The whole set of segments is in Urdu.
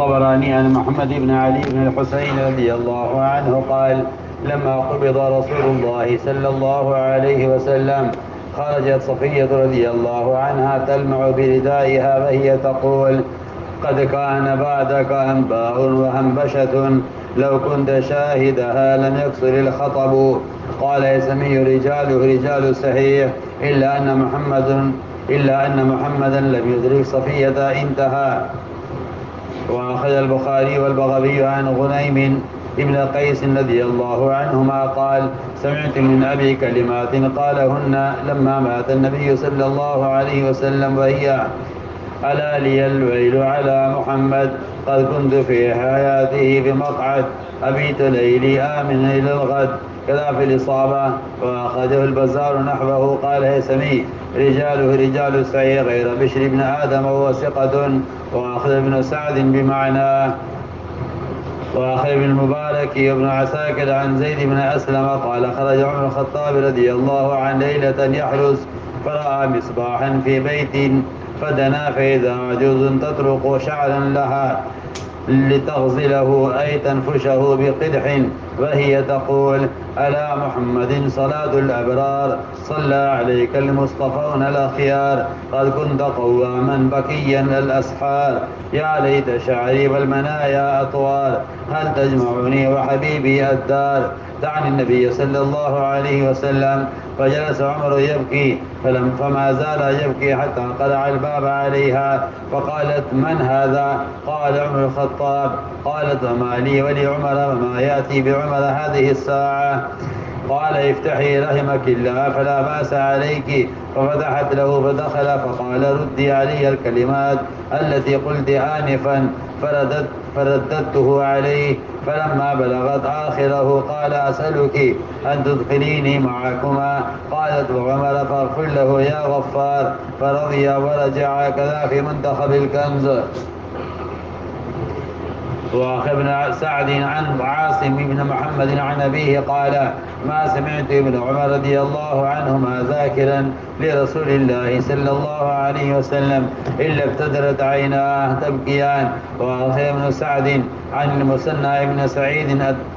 الطبراني عن محمد بن علي بن الحسين رضي الله عنه قال: لما قبض رسول الله صلى الله عليه وسلم خرجت صفية رضي الله عنها تلمع بردائها وهي تقول: قد كان بعدك أنباء وهنبشة، لو كنت شاهدها لم يكسر الخطب. قال هيثمي: رجاله رجال صحيح إلا أن محمدا لم يدرك صفية. انتهى. وأخذ البخاري والبغوي عن غنيم ابن قيس رضي الله عنهما قال: سمعت من أبي كلمات قالهن لما مات النبي صلى الله عليه وسلم، وهي: ألا لي الويل على محمد، قد كنت في حياته بمقعد، أبيت ليلي آمن إلى الغد. كذا في الإصابة. وأخذه البزار نحوه. قال هيثمي: رجاله رجال السعي غير بشر بن آدم وهو ثقة. وأخذ ابن سعد بمعناه. وأخذ ابن المبارك وابن عساكر عن زيد بن أسلم قال: خرج عمر الخطاب رضي الله عنه ليلة يحرس، فرأى مصباحا في بيت، فدنا فإذا عجوز تطرق شعرا لها لتغزله أي تنفشه بقدح، وهي تقول: ألا محمد صلاة الأبرار، صلى عليك المصطفون الأخيار، قد كنت قواما بكيا الأسحار، يا ليت شعري والمنايا أطوار، هل تجمعني وحبيبي الدار. دعني النبي صلى الله عليه وسلم، فجلس عمر يبكي فما زال يبكي حتى قرع الباب عليها، فقالت: من هذا؟ قال: عمر الخطاب. قالت: وما لي ولعمر وما يأتي بعمر هذه الساعة؟ قال: افتحي رحمك الله فلا بأس عليك. ففتحت له فدخل، فقال: ردي علي الكلمات التي قلت آنفا، فرددته عليه. فلما بلغت آخره قال: أسألك أن تدخليني معكما. قالت: وعمر فاغفر له يا غفار. فرضي ورجع. كذا في منتخب الكنز. وأخذ ابن سعد عن عاصم بن محمد عن أبيه قال: ما سمعت ابن عمر رضي الله عنهما ذاكرا لرسول الله صلى الله عليه وسلم إلا ابتدرت عيناه تبكيان. وأخذ ابن سعد عن المثنى بن سعيد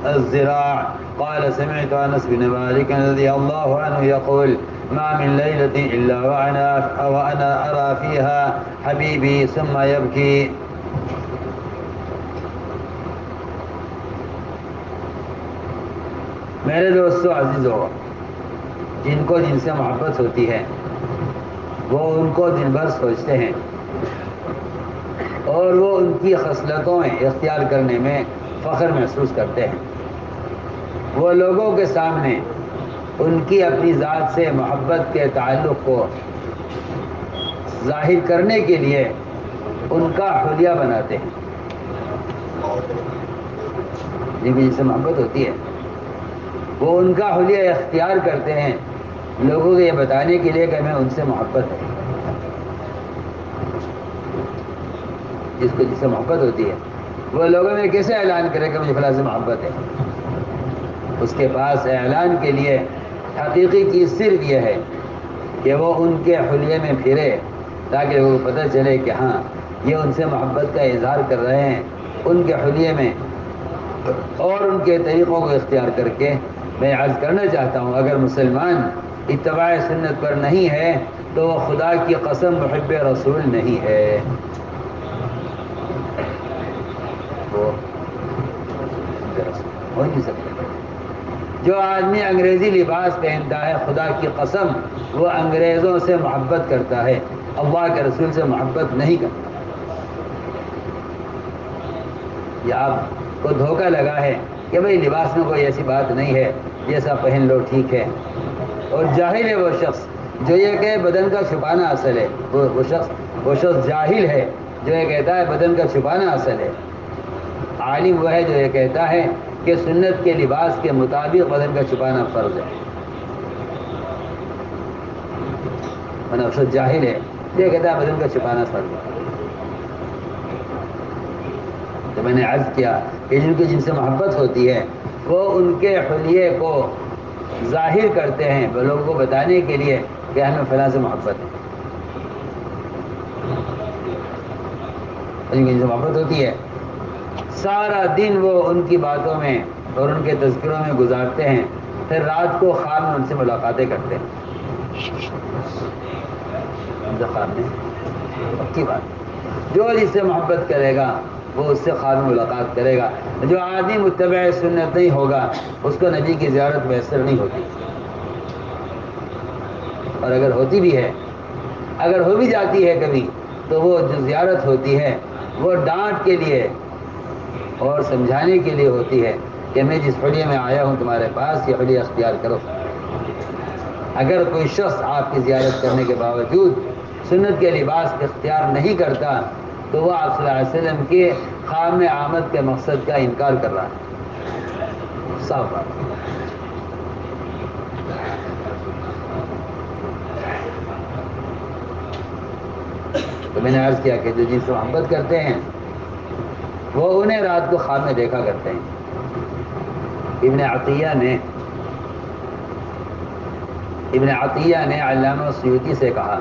الزراع قال: سمعت أنس بن مالك رضي الله عنه يقول: ما من ليلة إلا وأنا أرى فيها حبيبي ثم يبكي. میرے دوستو عزیزو، جن کو جن سے محبت ہوتی ہے وہ ان کو دن بھر سوچتے ہیں اور وہ ان کی خصلتوں اختیار کرنے میں فخر محسوس کرتے ہیں. وہ لوگوں کے سامنے ان کی اپنی ذات سے محبت کے تعلق کو ظاہر کرنے کے لیے ان کا حلیہ بناتے ہیں. جن کی جن سے محبت ہوتی ہے وہ ان کا حلیہ اختیار کرتے ہیں لوگوں کو یہ بتانے کے لیے کہ ہمیں ان سے محبت ہے. جس کو جس سے محبت ہوتی ہے وہ لوگوں میں کیسے اعلان کرے کہ مجھے فلاں سے محبت ہے؟ اس کے پاس اعلان کے لیے حقیقی چیز صرف یہ ہے کہ وہ ان کے حلیے میں پھرے تاکہ وہ پتہ چلے کہ ہاں یہ ان سے محبت کا اظہار کر رہے ہیں ان کے حلیے میں اور ان کے طریقوں کو اختیار کر کے. میں عرض کرنا چاہتا ہوں اگر مسلمان اتباع سنت پر نہیں ہے تو وہ خدا کی قسم محب رسول نہیں ہے. وہ ہو نہیں سکتا. جو آدمی انگریزی لباس پہنتا ہے خدا کی قسم وہ انگریزوں سے محبت کرتا ہے، اللہ کے رسول سے محبت نہیں کرتا. یہ آپ کو دھوکہ لگا ہے کہ بھئی لباس میں کوئی ایسی بات نہیں ہے، جیسا پہن لو ٹھیک ہے. اور جاہل ہے وہ شخص جو یہ کہ بدن کا چھپانا اصل ہے. وہ شخص جاہل ہے جو یہ کہتا ہے بدن کا چھپانا اصل ہے. عالم وہ ہے جو یہ کہتا ہے کہ سنت کے لباس کے مطابق بدن کا چھپانا فرض ہے. وہ شخص جاہل ہے جو یہ کہتا ہے بدن کا چھپانا فرض ہے. تو میں نے عرض کیا کہ جن کی جن سے محبت ہوتی ہے وہ ان کے حلیے کو ظاہر کرتے ہیں وہ لوگوں کو بتانے کے لیے کہ ہمیں فلاں سے محبت ہے. جن کی جن سے محبت ہوتی ہے سارا دن وہ ان کی باتوں میں اور ان کے تذکروں میں گزارتے ہیں، پھر رات کو خواب میں ان سے ملاقاتیں کرتے ہیں۔ خواب میں پکی بات، جو جس سے محبت کرے گا وہ اس سے خواب میں ملاقات کرے گا۔ جو آدمی متبع سنت نہیں ہوگا اس کو نبی کی زیارت میسر نہیں ہوتی، اور اگر ہوتی بھی ہے، اگر ہو بھی جاتی ہے کبھی، تو وہ جو زیارت ہوتی ہے وہ ڈانٹ کے لیے اور سمجھانے کے لیے ہوتی ہے کہ میں جس حلیے میں آیا ہوں تمہارے پاس، یہ حلیہ اختیار کرو۔ اگر کوئی شخص آپ کی زیارت کرنے کے باوجود سنت کے لباس اختیار نہیں کرتا تو وہ آپ صلی اللہ علیہ وسلم کے خام آمد کے مقصد کا انکار کر رہا ہے، صاف بات۔ تو میں نے عرض کیا کہ جو جن سے محبت کرتے ہیں وہ انہیں رات کو خواب میں دیکھا کرتے ہیں۔ ابن عطیہ نے علامہ سیوطی سے کہا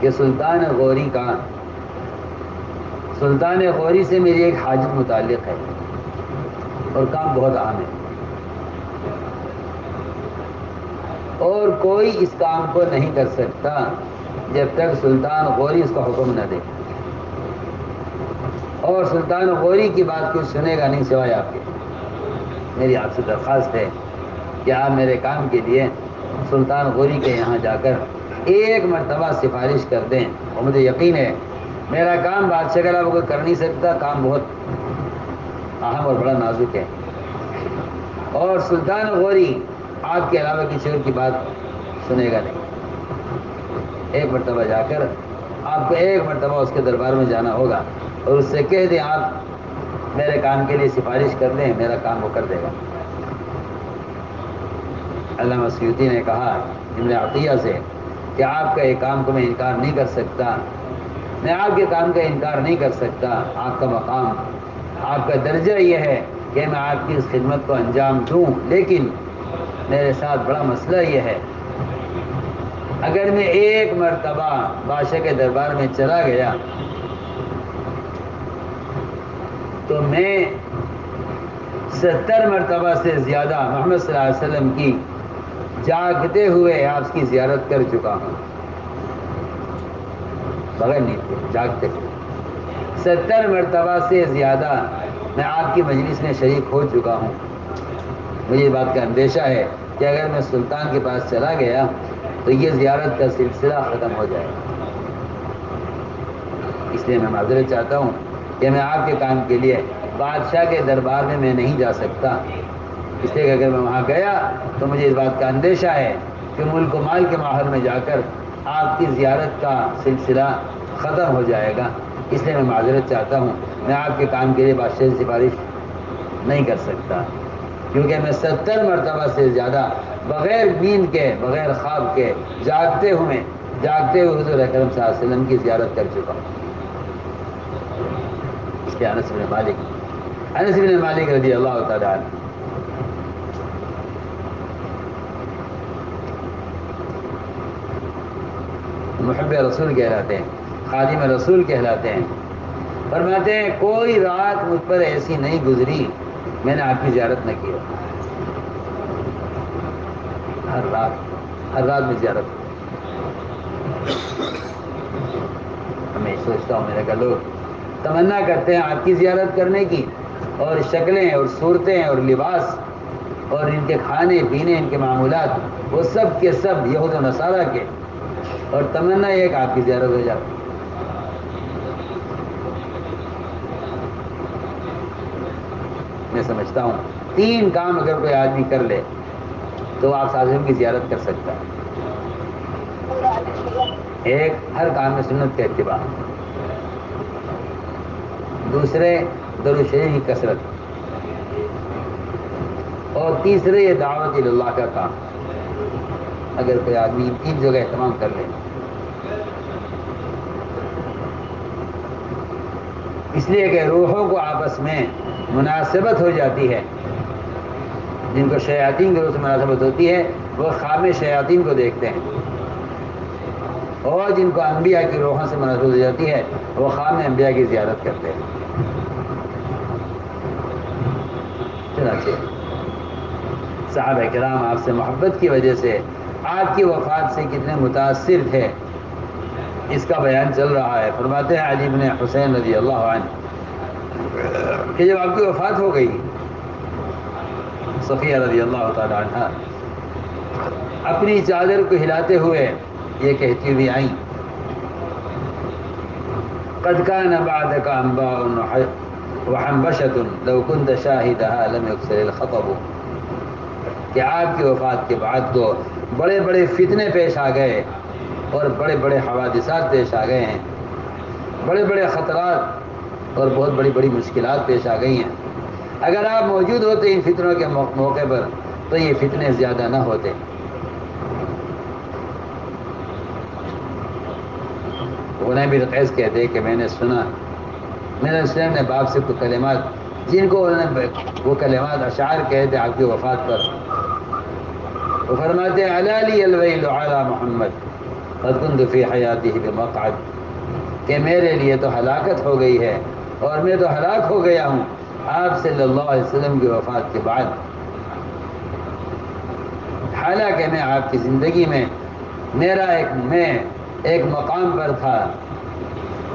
کہ سلطان غوری سے میری ایک حاجت متعلق ہے اور کام بہت اہم ہے، اور کوئی اس کام کو نہیں کر سکتا جب تک سلطان غوری اس کا حکم نہ دے، اور سلطان غوری کی بات کچھ سنے گا نہیں سوائے آپ کے۔ میری آپ سے درخواست ہے کہ آپ میرے کام کے لیے سلطان غوری کے یہاں جا کر ایک مرتبہ سفارش کر دیں، اور مجھے یقین ہے میرا کام بادشاہ کے علاوہ کوئی کر نہیں سکتا، کام بہت اہم اور بڑا نازک ہے، اور سلطان غوری آپ کے علاوہ کسی اور کی بات سنے گا نہیں۔ ایک مرتبہ جا کر آپ کو ایک مرتبہ اس کے دربار میں جانا ہوگا اور اس سے کہہ دیں آپ میرے کام کے لیے سفارش کر دیں، میرا کام وہ کر دے گا۔ علامہ سیوطی نے کہا ابن عطیہ سے کہ آپ کا ایک کام کو میں انکار نہیں کر سکتا، میں آپ کے کام کا انکار نہیں کر سکتا، آپ کا مقام، آپ کا درجہ یہ ہے کہ میں آپ کی اس خدمت کو انجام دوں، لیکن میرے ساتھ بڑا مسئلہ یہ ہے، اگر میں ایک مرتبہ بادشاہ کے دربار میں چلا گیا تو میں 70 مرتبہ سے زیادہ محمد صلی اللہ علیہ وسلم کی جاگتے ہوئے آپ کی زیارت کر چکا ہوں، بغیر نیند کے جاگتے ہوئے 70 مرتبہ سے زیادہ میں آپ کی مجلس میں شریک ہو چکا ہوں۔ مجھے اس بات کا اندیشہ ہے کہ اگر میں سلطان کے پاس چلا گیا تو یہ زیارت کا سلسلہ ختم ہو جائے گا، اس لیے میں معذرت چاہتا ہوں کہ میں آپ کے کام کے لیے بادشاہ کے دربار میں نہیں جا سکتا، اس لیے کہ اگر میں وہاں گیا تو مجھے اس بات کا اندیشہ ہے کہ ملک و مال کے ماحول میں جا کر آپ کی زیارت کا سلسلہ ختم ہو جائے گا، اس لیے میں معذرت چاہتا ہوں، میں آپ کے کام کے لیے بادشاہ سے سفارش نہیں کر سکتا، کیونکہ میں 70 مرتبہ سے زیادہ بغیر نیند کے، بغیر خواب کے، جاگتے ہوئے حضور اکرم صلی اللہ علیہ وسلم کی زیارت کر چکا ہوں۔ اس لیے انس بن مالک رضی اللہ تعالیٰ عنہ محب رسول کہلاتے ہیں، خادم رسول کہلاتے ہیں، فرماتے ہیں کوئی رات مجھ پر ایسی نہیں گزری میں نے آپ کی زیارت نہ کی، ہر رات میں زیارت۔ میں سوچتا ہوں، میرے کہ لوگ تمنا کرتے ہیں آپ کی زیارت کرنے کی، اور شکلیں اور صورتیں اور لباس اور ان کے کھانے پینے، ان کے معمولات وہ سب کے سب یہود و نصارہ کے، اور تمنا یہ کہ آپ کی زیارت ہو جائے۔ میں سمجھتا ہوں 3 کام اگر کوئی آدمی کر لے تو آپ صلی اللہ علیہ وسلم کی زیارت کر سکتا ہے۔ ایک، ہر کام میں سنت کا اتباع، دوسرے درود شریف کی کثرت، اور تیسرے یہ دعوت اللہ کا کام۔ اگر کوئی آدمی ان 3 جگہ اہتمام کر لے، اس لیے کہ روحوں کو آپس میں مناسبت ہو جاتی ہے، جن کو شیاطین کی روح سے مناسبت ہوتی ہے وہ خواب میں شیاطین کو دیکھتے ہیں، اور جن کو انبیاء کی روحوں سے محسوس ہو جاتی ہے وہ خام انبیاء کی زیارت کرتے ہیں۔ چنانچہ صحابہ کرام آپ سے محبت کی وجہ سے آپ کی وفات سے کتنے متاثر تھے اس کا بیان چل رہا ہے۔ فرماتے ہیں علی بن حسین رضی اللہ عنہ کہ جب آپ کی وفات ہو گئی، صفیہ رضی اللہ تعالی عنہ اپنی چادر کو ہلاتے ہوئے یہ کہتی ہوئی آئیں، قد كان بعدك انباء وحنبشة لو كنت شاهدها لم يكسر الخطب، کہ آپ کی وفات کے بعد تو بڑے بڑے فتنے پیش آ گئے اور بڑے بڑے حوادثات پیش آ گئے ہیں، بڑے بڑے خطرات اور بہت بڑی بڑی مشکلات پیش آ گئی ہیں، اگر آپ موجود ہوتے ان فتنوں کے موقع پر تو یہ فتنے زیادہ نہ ہوتے۔ انہیں بھی قیس کہتے ہیں کہ میں نے سنا میرے اسلام نے باپ سے کچھ کلمات جن کو انہوں نے وہ کلمات اشعار کہتے آپ کی وفات پر، وہ فرماتے ہیں علی لی الویل علی محمد قد كنت فی حیاته بمقعد، کہ میرے لیے تو ہلاکت ہو گئی ہے اور میں تو ہلاک ہو گیا ہوں آپ صلی اللہ علیہ وسلم کی وفات کے بعد، حالانکہ میں آپ کی زندگی میں میں ایک مقام پر تھا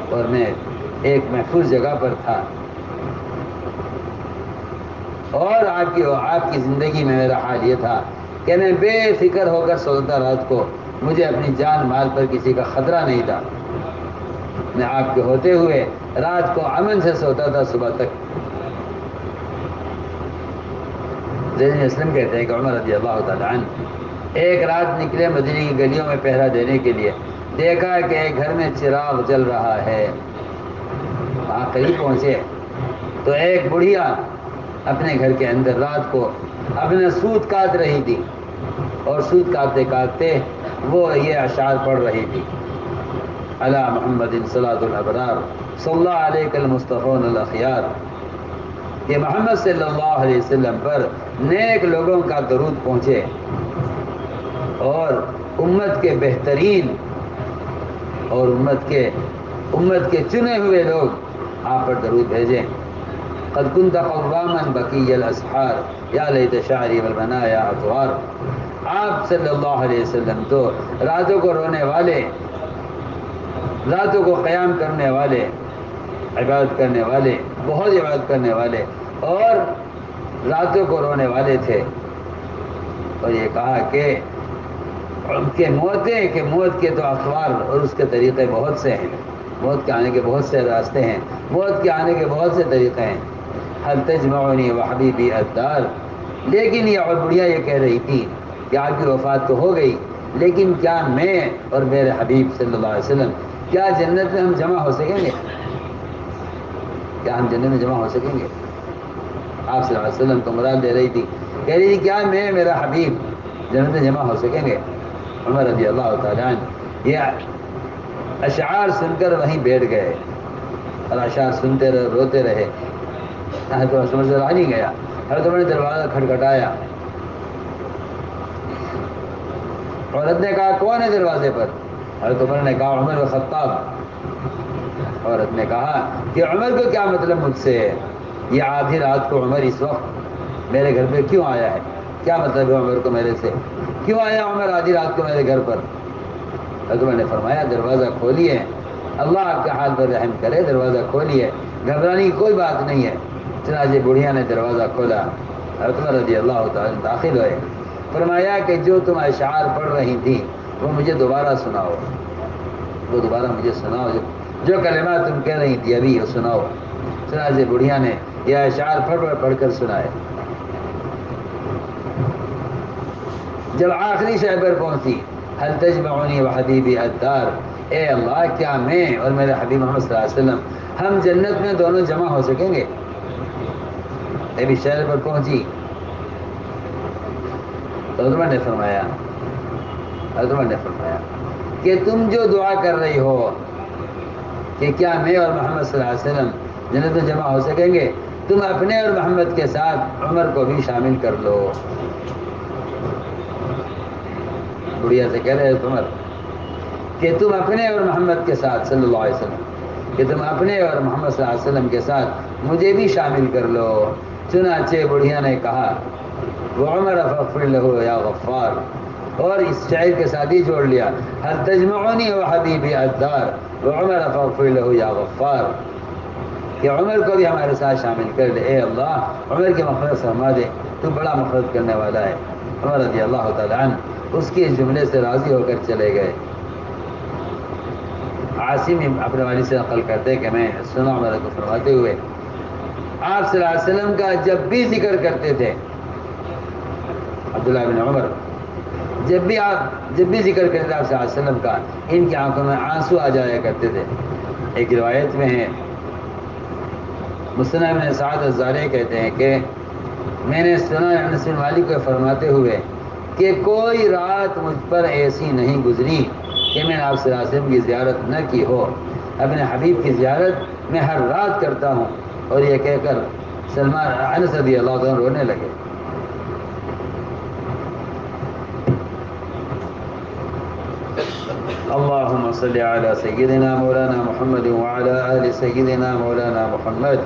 اور میں ایک محفوظ جگہ پر تھا، اور آپ کی زندگی میں میرا حال یہ تھا کہ میں بے فکر ہو کر سوتا رات کو، مجھے اپنی جان مال پر کسی کا خطرہ نہیں تھا، میں آپ کے ہوتے ہوئے رات کو امن سے سوتا تھا صبح تک۔ زید اسلم کہتے ہیں کہ عمر رضی اللہ تعالی عنہ ایک رات نکلے مدینے کی گلیوں میں پہرا دینے کے لیے، دیکھا کہ ایک گھر میں چراغ جل رہا ہے، وہاں قریب پہنچے تو ایک بڑھیا اپنے گھر کے اندر رات کو اپنا سوت کاٹ رہی تھی، اور سوت کاٹتے کاٹتے وہ یہ اشعار پڑھ رہی تھی، علی محمد صلاۃ الابرار صلی اللہ علیہ المصطفون الاخیار، کہ محمد صلی اللہ علیہ وسلم پر نیک لوگوں کا درود پہنچے اور امت کے بہترین اور امت کے چنے ہوئے لوگ آپ پر درود بھیجیں۔ قد كنت قواما بقی الاسحار یا لیت شعری والبنایا اطوار، آپ صلی اللہ علیہ وسلم تو راتوں کو رونے والے، راتوں کو قیام کرنے والے، عبادت کرنے والے، بہت عبادت کرنے والے اور راتوں کو رونے والے تھے، اور یہ کہا کہ موت کے تو اخبار اور اس کے طریقے بہت سے ہیں، موت کے آنے کے بہت سے راستے ہیں، موت کے آنے کے بہت سے طریقے ہیں، حل تجمعنی وحبیبی الدار، لیکن یہ بڑھیا یہ کہہ رہی تھی کہ آپ کی وفات تو ہو گئی، لیکن کیا میں اور میرے حبیب صلی اللہ علیہ وسلم کیا جنت میں ہم جمع ہو سکیں گے؟ کیا ہم جنت میں جمع ہو سکیں گے؟ آپ صلی اللہ علیہ وسلم کو مراد دے رہی تھی، کہہ رہی تھی کیا میں میرا حبیب جنت میں جمع ہو سکیں گے؟ عمر رضی اللہ تعالیٰ عنہ یہ اشعار سن کر وہیں بیٹھ گئے اور اشعار سنتے رہے، روتے رہے، تو سمجھ سے رہ نہیں گیا، حضرت عمر نے دروازہ کھٹکھٹایا، عورت نے کہا کون ہے دروازے پر؟ حضرت عمر نے کہا عمر الخطاب۔ عورت نے کہا کہ عمر کو کیا مطلب مجھ سے ہے؟ یہ آدھی رات کو عمر اس وقت میرے گھر پہ کیوں آیا ہے؟ کیا مطلب ہے عمر کو میرے سے؟ کیوں آیا عمر آدھی رات کو میرے گھر پر؟ حضرت عمر نے فرمایا دروازہ کھولیے، اللہ آپ کے حال پر رحم کرے، دروازہ کھولیے، گھبرانے کی کوئی بات نہیں ہے۔ چنانچہ بڑھیا نے دروازہ کھولا، حضرت عمر رضی اللہ تعالیٰ داخل ہوئے، فرمایا کہ جو تم اشعار پڑھ رہی تھی وہ مجھے دوبارہ سناؤ، وہ دوبارہ مجھے سناؤ، جو کلمات تم کہہ رہی تھی ابھی وہ سناؤ۔ چنانچہ بڑھیا نے یہ اشعار پڑھ کر سنائے۔ جب آخری شے پر پہنچی، حل تجمعنی وحبیبی الدار، اے اللہ کیا میں اور میرے حبیب محمد صلی اللہ علیہ وسلم ہم جنت میں دونوں جمع ہو سکیں گے؟ ابھی شہر پر پہنچی تو حضرت نے فرمایا کہ تم جو دعا کر رہی ہو کہ کیا میں اور محمد صلی اللہ علیہ وسلم جنت میں جمع ہو سکیں گے، تم اپنے اور محمد کے ساتھ عمر کو بھی شامل کر لو۔ بڑھیا سے کہہ رہے عمر کہ تم اپنے اور محمد کے ساتھ صلی اللہ علیہ وسلم، کہ تم اپنے اور محمد صلی اللہ علیہ وسلم کے ساتھ مجھے بھی شامل کر لو۔ چنانچہ بڑھیا نے کہا وعمر فاغفر له یا غفار، اور اس شعر کے ساتھ ہی جوڑ لیا هل تجمعنی وحبیبی الدار وعمر فاغفر له یا غفار، کہ عمر کو بھی ہمارے ساتھ شامل کر لے، اے اللہ عمر کی مغفرت فرما دے، تو بڑا مغفرت کرنے والا ہے۔ عمر رضی اللہ تعالیٰ عنہ اس کے اس جملے سے راضی ہو کر چلے گئے۔ عاصم اپنے والد سے نقل کرتے کہ میں سنا عمر کو فرماتے ہوئے آپ صلی اللہ علیہ وسلم کا جب بھی ذکر کرتے تھے، عبداللہ بن عمر جب بھی ذکر کرتے تھے آپ صلی اللہ علیہ وسلم کا، ان کی آنکھوں میں آنسو آ جایا کرتے تھے۔ ایک روایت میں ہے، مسنہ بن سعد الزارعی کہتے ہیں کہ میں نے سنا انس بن مالک کو فرماتے ہوئے کہ کوئی رات مجھ پر ایسی نہیں گزری کہ میں نے آپ صلی اللہ علیہ وسلم کی زیارت نہ کی ہو، اپنے حبیب کی زیارت میں ہر رات کرتا ہوں۔ اور یہ کہہ کر سلمان انس رضی اللہ عنہ رونے لگے۔ اللهم صل على سيدنا مولانا محمد وعلى آل سيدنا مولانا محمد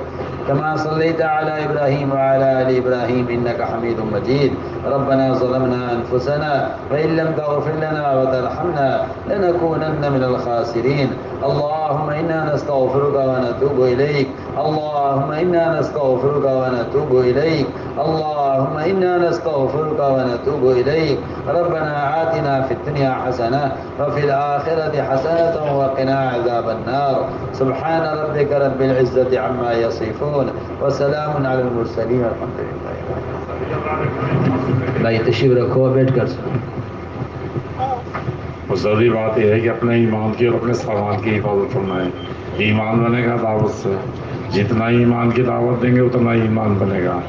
كما صليت على إبراهيم وعلى آل إبراهيم إنك حميد مجيد. ربنا ظلمنا أنفسنا وإن لم تغفر لنا وترحمنا لنكونن من الخاسرين. اللهم إنا نستغفرك ونتوب إليك. اللهم إنا نستغفرك ونتوب إليك. اللهم إنا نستغفرك ونتوب إليك. ربنا آتنا في الدنيا حسنة وفي الآخرة حسنة وقنا عذاب النار. سبحان ربك رب العزة عما يصفون وسلام على المرسلين والحمد لله. بھائی تشریف رکھو، بیٹھ کر ضروری بات یہ ہے کہ اپنے ایمان کی اور اپنے سامان کی حفاظت کرنا ہے۔ ایمان بنے گا دعوت سے، جتنا ایمان کی دعوت دیں گے اتنا ایمان بنے گا۔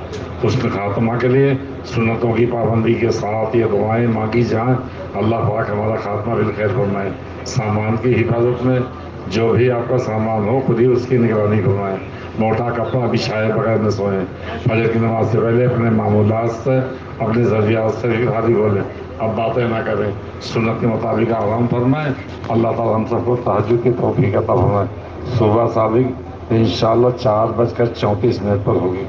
حسن خاتمہ کے لیے سنتوں کی پابندی کے ساتھ یہ دعائیں مانگی جائیں، اللہ پاک ہمارا خاتمہ بالخیر فرمائے۔ سامان کی حفاظت میں جو بھی آپ کا سامان ہو خود ہی اس کی نگرانی فرمائیں۔ موٹا کپڑا بچھائے بغیر نہ سوئیں۔ فجر کی نماز سے پہلے اپنے معمولات سے، اپنے ضروریات سے بھی خالی بولیں، اب باتیں نہ کریں، سنت کے مطابق آرام فرمائیں۔ اللہ تعالیٰ ہم سب کو تہجد کی توفیق عطا فرمائے۔ صبح صادق انشاءاللہ 4:34 پر ہوگی۔